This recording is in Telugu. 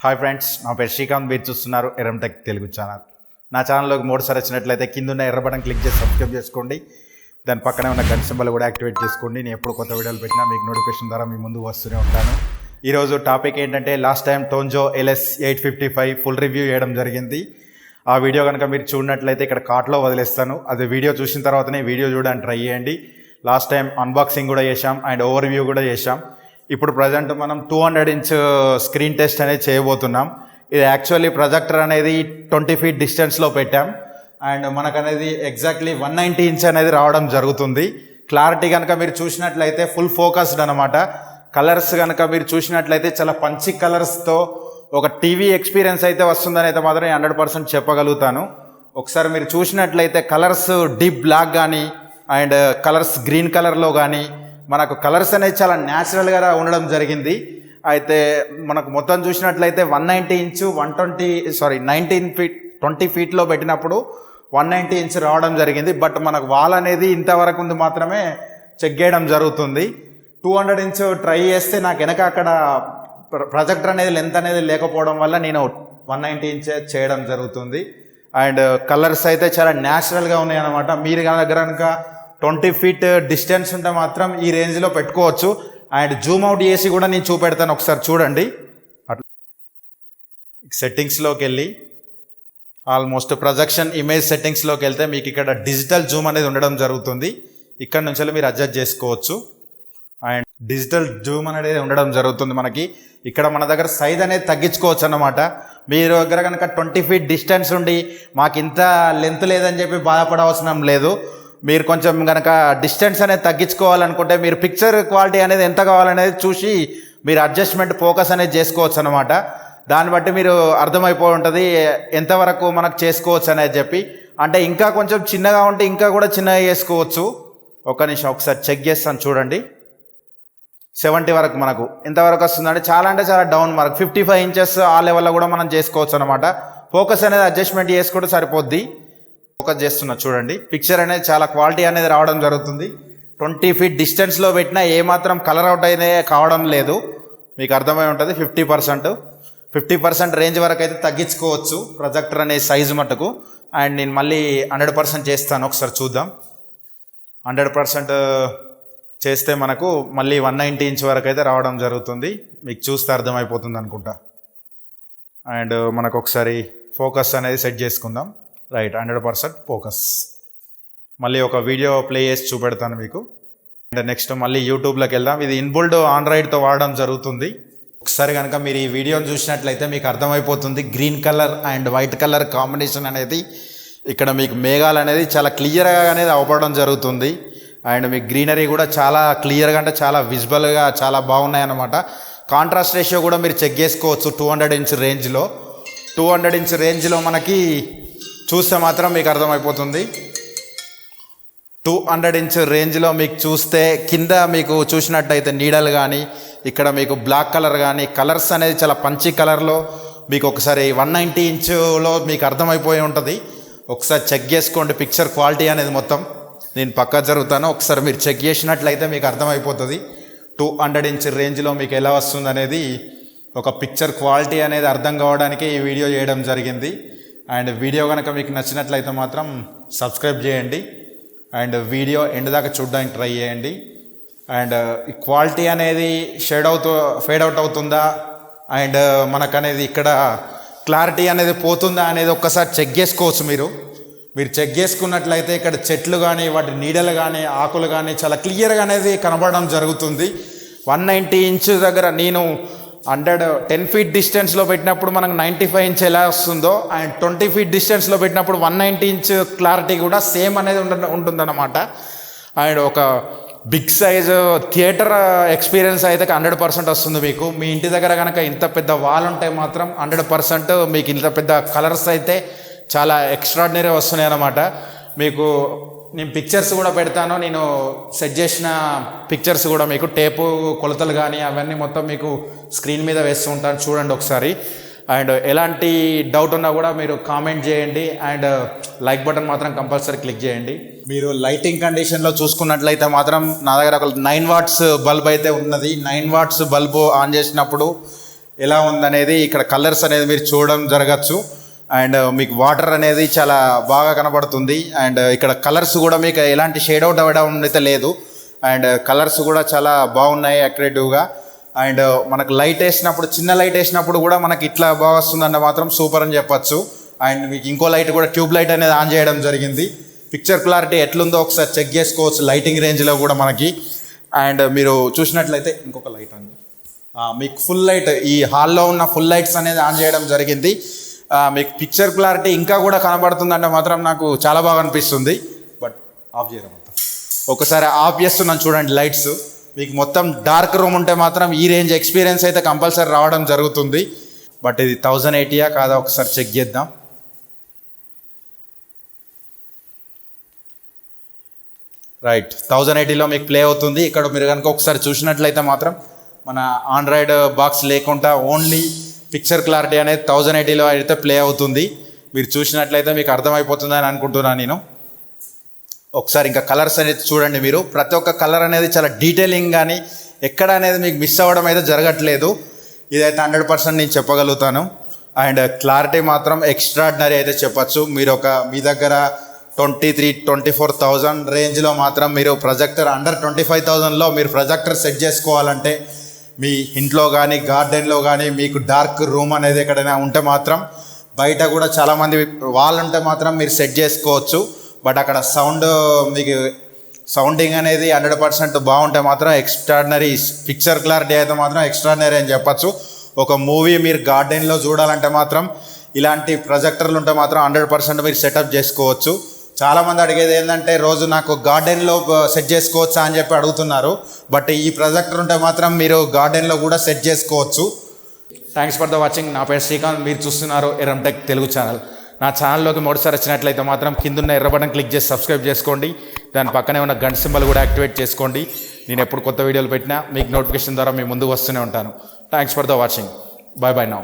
హాయ్ ఫ్రెండ్స్, నా పేరు శ్రీకాంత్. మీరు చూస్తున్నారు Aerram Tech తెలుగు ఛానల్. నా ఛానల్లోకి మూడుసారి వచ్చినట్లయితే కింద ఉన్న ఎర్ర బటన్ క్లిక్ చేసి సబ్స్క్రైబ్ చేసుకోండి. దాని పక్కనే ఉన్న గంట సింబల్ కూడా యాక్టివేట్ చేసుకోండి. నేను ఎప్పుడు కొత్త వీడియోలు పెట్టినా మీకు నోటిఫికేషన్ ద్వారా మీ ముందుకు వస్తూనే ఉంటాను. ఈరోజు టాపిక్ ఏంటంటే, last time Tonzo LS 855 full review చేయడం జరిగింది. ఆ వీడియో కనుక మీరు చూడనట్లయితే ఇక్కడ కార్ట్లో వదిలేస్తాను. అది వీడియో చూసిన తర్వాతనే వీడియో చూడడానికి ట్రై చేయండి. లాస్ట్ టైం అన్బాక్సింగ్ కూడా చేశాం అండ్ ఓవర్ రివ్యూ కూడా చేశాం. ఇప్పుడు ప్రజెంట్ మనం 200 ఇంచ్ స్క్రీన్ టెస్ట్ అనేది చేయబోతున్నాం. ఇది యాక్చువల్లీ ప్రొజెక్టర్ అనేది 20 ఫీట్ డిస్టెన్స్లో పెట్టాం అండ్ మనకు అనేది ఎగ్జాక్ట్లీ 190 ఇంచ్ అనేది రావడం జరుగుతుంది. క్లారిటీ కనుక మీరు చూసినట్లయితే ఫుల్ ఫోకస్డ్ అనమాట. కలర్స్ కనుక మీరు చూసినట్లయితే చాలా పంచి కలర్స్తో ఒక టీవీ ఎక్స్పీరియన్స్ అయితే వస్తుందని అయితే మాత్రం 100% చెప్పగలుగుతాను. ఒకసారి మీరు చూసినట్లయితే కలర్స్ డీప్ బ్లాక్ కానీ అండ్ కలర్స్ గ్రీన్ కలర్లో కానీ మనకు కలర్స్ అనేది చాలా న్యాచురల్గా ఉండడం జరిగింది. అయితే మనకు మొత్తం చూసినట్లయితే 190 ఇంచు 20 ఫీట్లో పెట్టినప్పుడు 190 ఇంచ్ రావడం జరిగింది. బట్ మనకు వాల్ అనేది ఇంతవరకు ఉంది మాత్రమే చెక్ చేయడం జరుగుతుంది. 200 ఇంచ్ ట్రై చేస్తే నాకు వెనక అక్కడ ప్రొజెక్టర్ అనేది లెంత్ అనేది లేకపోవడం వల్ల నేను 190 ఇంచ్ చేయడం జరుగుతుంది. అండ్ కలర్స్ అయితే చాలా న్యాచురల్గా ఉన్నాయి అన్నమాట. మీరు దగ్గర కనుక 20 ఫీట్ డిస్టెన్స్ ఉంటే మాత్రం ఈ రేంజ్లో పెట్టుకోవచ్చు. అండ్ జూమ్ అవుట్ చేసి కూడా నేను చూపెడతాను, ఒకసారి చూడండి. అట్లా సెట్టింగ్స్లోకి వెళ్ళి ఆల్మోస్ట్ ప్రొజెక్షన్ ఇమేజ్ సెట్టింగ్స్లోకి వెళ్తే మీకు ఇక్కడ డిజిటల్ జూమ్ అనేది ఉండడం జరుగుతుంది. ఇక్కడ నుంచి మీరు అడ్జస్ట్ చేసుకోవచ్చు. అండ్ డిజిటల్ జూమ్ అనేది ఉండడం జరుగుతుంది. మనకి ఇక్కడ మన దగ్గర సైజ్ అనేది తగ్గించుకోవచ్చు అన్నమాట. మీరు దగ్గర కనుక 20 ఫీట్ డిస్టెన్స్ ఉండి మాకు ఇంత లెంత్ లేదని చెప్పి బాధపడవసరం లేదు. మీరు కొంచెం కనుక డిస్టెన్స్ అనేది తగ్గించుకోవాలనుకుంటే మీరు పిక్చర్ క్వాలిటీ అనేది ఎంత కావాలనేది చూసి మీరు అడ్జస్ట్మెంట్ ఫోకస్ అనేది చేసుకోవచ్చు అనమాట. దాన్ని బట్టి మీరు అర్థమైపోయి ఉంటుంది ఎంతవరకు మనకు చేసుకోవచ్చు అనేది చెప్పి. అంటే ఇంకా కొంచెం చిన్నగా ఉంటే ఇంకా కూడా చిన్నగా చేసుకోవచ్చు. ఒక నిమిషం ఒకసారి చెక్ చేస్తాను చూడండి. 70 వరకు మనకు ఎంతవరకు వస్తుందంటే చాలా డౌన్ మనకు 55 ఇంచెస్ ఆ లెవెల్లో కూడా మనం చేసుకోవచ్చు అనమాట. ఫోకస్ అనేది అడ్జస్ట్మెంట్ చేసుకుంటే సరిపోద్ది. ఫోకస్ చేస్తున్నా చూడండి. పిక్చర్ అనేది చాలా క్వాలిటీ అనేది రావడం జరుగుతుంది. 20 ఫీట్ డిస్టెన్స్లో పెట్టినా ఏమాత్రం కలర్ అవుట్ అయితే కావడం లేదు. మీకు అర్థమై ఉంటుంది. 50% రేంజ్ వరకు అయితే తగ్గించుకోవచ్చు ప్రొజెక్టర్ అనే సైజు మట్టుకు. అండ్ నేను మళ్ళీ 100% చేస్తాను, ఒకసారి చూద్దాం. 100% చేస్తే మనకు మళ్ళీ 190 ఇంచ్ వరకు అయితే రావడం జరుగుతుంది. మీకు చూస్తే అర్థమైపోతుంది అనుకుంటా. అండ్ మనకు ఒకసారి ఫోకస్ అనేది సెట్ చేసుకుందాం. Right, 100% focus. మళ్ళీ ఒక వీడియో ప్లే చేసి చూపెడతాను మీకు. అండ్ నెక్స్ట్ మళ్ళీ యూట్యూబ్లోకి వెళ్దాం. ఇది ఇన్బుల్డ్ ఆండ్రాయిడ్తో వాడడం జరుగుతుంది. ఒకసారి కనుక మీరు ఈ వీడియోని చూసినట్లయితే మీకు అర్థమైపోతుంది. Green colour and white colour combination అనేది ఇక్కడ మీకు మేఘాలు అనేది చాలా క్లియర్గా అనేది అవ్వడం జరుగుతుంది. అండ్ మీకు గ్రీనరీ కూడా చాలా క్లియర్గా అంటే చాలా విజిబుల్గా చాలా బాగున్నాయి అన్నమాట. కాంట్రాస్ట్ రేషియో కూడా మీరు చెక్ చేసుకోవచ్చు. 200 ఇంచ్ రేంజ్లో 200 ఇంచ్ రేంజ్లో మనకి చూస్తే మాత్రం మీకు అర్థమైపోతుంది. 200 ఇంచ్ రేంజ్లో మీకు చూస్తే కింద మీకు చూసినట్టయితే నీడలు కానీ ఇక్కడ మీకు బ్లాక్ కలర్ కానీ కలర్స్ అనేది చాలా పంచి కలర్లో మీకు ఒకసారి 190 ఇంచులో మీకు అర్థమైపోయి ఉంటుంది. ఒకసారి చెక్ చేసుకోండి పిక్చర్ క్వాలిటీ అనేది మొత్తం. నేను పక్కా జరుగుతాను, ఒకసారి మీరు చెక్ చేసినట్లయితే మీకు అర్థమైపోతుంది 200 ఇంచ్ రేంజ్లో మీకు ఎలా వస్తుంది అనేది. ఒక పిక్చర్ క్వాలిటీ అనేది అర్థం కావడానికి ఈ వీడియో చేయడం జరిగింది. అండ్ వీడియో కనుక మీకు నచ్చినట్లయితే మాత్రం సబ్స్క్రైబ్ చేయండి అండ్ వీడియో ఎండ్ దాకా చూడడానికి ట్రై చేయండి. అండ్ ఈ క్వాలిటీ అనేది ఫేడ్ అవుట్ అవుతుందా అండ్ మనకు అనేది ఇక్కడ క్లారిటీ అనేది పోతుందా అనేది ఒక్కసారి చెక్ చేసుకోవచ్చు. మీరు చెక్ చేసుకున్నట్లయితే ఇక్కడ చెట్లు కానీ వాటి నీడలు కానీ ఆకులు కానీ చాలా క్లియర్గా అనేది కనబడడం జరుగుతుంది. 190 ఇంచ్ దగ్గర నేను 10 ఫీట్ డిస్టెన్స్లో పెట్టినప్పుడు మనకు 95 ఇంచ్ ఎలా వస్తుందో అండ్ 20 ఫీట్ డిస్టెన్స్లో పెట్టినప్పుడు 190 ఇంచ్ క్లారిటీ కూడా సేమ్ అనేది ఉంటుందన్నమాట. అండ్ ఒక బిగ్ సైజ్ థియేటర్ ఎక్స్పీరియన్స్ అయితే 100% వస్తుంది మీకు. మీ ఇంటి దగ్గర కనుక ఇంత పెద్ద వాల్ ఉంటే మాత్రం 100% మీకు ఇంత పెద్ద కలర్స్ అయితే చాలా ఎక్స్ట్రాడినరీ వస్తున్నాయి అన్నమాట. మీకు నేను పిక్చర్స్ కూడా పెడతాను. నేను సెట్ చేసిన పిక్చర్స్ కూడా మీకు టేపు కొలతలు కానీ అవన్నీ మొత్తం మీకు స్క్రీన్ మీద వేస్తూ ఉంటాను, చూడండి ఒకసారి. అండ్ ఎలాంటి డౌట్ ఉన్నా కూడా మీరు కామెంట్ చేయండి అండ్ లైక్ బటన్ మాత్రం కంపల్సరీ క్లిక్ చేయండి. మీరు లైటింగ్ కండిషన్లో చూసుకున్నట్లయితే మాత్రం నా దగ్గర ఒక 9 వాట్స్ బల్బ్ అయితే ఉన్నది. 9 వాట్స్ బల్బు ఆన్ చేసినప్పుడు ఎలా ఉందనేది ఇక్కడ కలర్స్ అనేది మీరు చూడడం జరగచ్చు. అండ్ మీకు వాటర్ అనేది చాలా బాగా కనబడుతుంది. అండ్ ఇక్కడ కలర్స్ కూడా మీకు ఎలాంటి షేడ్ అవుట్ అవ్వడం అయితే లేదు. అండ్ కలర్స్ కూడా చాలా బాగున్నాయి అట్రాక్టివ్గా. అండ్ మనకు లైట్ వేసినప్పుడు, చిన్న లైట్ వేసినప్పుడు కూడా మనకి ఇట్లా బాగా వస్తుందన్న మాత్రం సూపర్ అని చెప్పచ్చు. అండ్ మీకు ఇంకో లైట్ కూడా, ట్యూబ్ లైట్ అనేది ఆన్ చేయడం జరిగింది. పిక్చర్ క్లారిటీ ఎట్లుందో ఒకసారి చెక్ చేసుకోవచ్చు లైటింగ్ రేంజ్లో కూడా మనకి. అండ్ మీరు చూసినట్లయితే ఇంకొక లైట్ ఆన్, మీకు ఫుల్ లైట్, ఈ హాల్లో ఉన్న ఫుల్ లైట్స్ అనేది ఆన్ చేయడం జరిగింది. మీకు పిక్చర్ క్లారిటీ ఇంకా కూడా కనబడుతుందంటే మాత్రం నాకు చాలా బాగా అనిపిస్తుంది. బట్ ఆఫ్ చేయడం మొత్తం ఒకసారి ఆఫ్ చేస్తున్నాను చూడండి లైట్స్. మీకు మొత్తం డార్క్ రూమ్ ఉంటే మాత్రం ఈ రేంజ్ ఎక్స్పీరియన్స్ అయితే కంపల్సరీ రావడం జరుగుతుంది. బట్ ఇది 1080 కాదా ఒకసారి చెక్ చేద్దాం. రైట్, 1080లో మీకు ప్లే అవుతుంది. ఇక్కడ మీరు కనుక ఒకసారి చూసినట్లయితే మాత్రం మన ఆండ్రాయిడ్ బాక్స్ లేకుండా ఓన్లీ పిక్చర్ క్లారిటీ అనేది 1080లో అయితే ప్లే అవుతుంది. మీరు చూసినట్లయితే మీకు అర్థమైపోతుందని అనుకుంటున్నాను నేను. ఒకసారి ఇంకా కలర్స్ అనేది చూడండి మీరు. ప్రతి ఒక్క కలర్ అనేది చాలా డీటెయిలింగ్, కానీ ఎక్కడ అనేది మీకు మిస్ అవ్వడం అయితే జరగట్లేదు. ఇదైతే 100% నేను చెప్పగలుగుతాను. అండ్ క్లారిటీ మాత్రం ఎక్స్ట్రాడినరీ అయితే చెప్పచ్చు. మీరు మీ దగ్గర 23,000-24,000 రేంజ్లో మాత్రం మీరు ప్రొజెక్టర్, అండర్ 25,000లో మీరు ప్రొజెక్టర్ సెట్ చేసుకోవాలంటే మీ ఇంట్లో కానీ గార్డెన్లో కానీ మీకు డార్క్ రూమ్ అనేది ఎక్కడైనా ఉంటే మాత్రం, బయట కూడా చాలామంది వాళ్ళు ఉంటే మాత్రం మీరు సెట్ చేసుకోవచ్చు. బట్ అక్కడ మీకు సౌండింగ్ అనేది 100% బాగుంటే మాత్రం ఎక్స్ట్రాడినరీ, పిక్చర్ క్లారిటీ అయితే మాత్రం ఎక్స్ట్రాడినరీ అని చెప్పచ్చు. ఒక మూవీ మీరు గార్డెన్లో చూడాలంటే మాత్రం ఇలాంటి ప్రొజెక్టర్లు ఉంటే మాత్రం 100% మీరు సెటప్ చేసుకోవచ్చు. చాలామంది అడిగేది ఏంటంటే, రోజు నాకు గార్డెన్లో సెట్ చేసుకోవచ్చా అని చెప్పి అడుగుతున్నారు. బట్ ఈ ప్రొజెక్టర్ ఉంటే మాత్రం మీరు గార్డెన్లో కూడా సెట్ చేసుకోవచ్చు. Thanks for the watching. నా పేరు శ్రీకాంత్, మీరు చూస్తున్నారు ఎర్రమ్ టెక్ తెలుగు ఛానల్. నా ఛానల్లోకి మొదటిసారి వచ్చినట్లయితే మాత్రం కిందున్న ఎర్ర బటన్ క్లిక్ చేసి సబ్స్క్రైబ్ చేసుకోండి. దాని పక్కనే ఉన్న గంట సింబల్ కూడా యాక్టివేట్ చేసుకోండి. నేను ఎప్పుడు కొత్త వీడియోలు పెట్టినా మీకు నోటిఫికేషన్ ద్వారా మీ ముందుకు వస్తూనే ఉంటాను. Thanks for the watching. Bye bye now.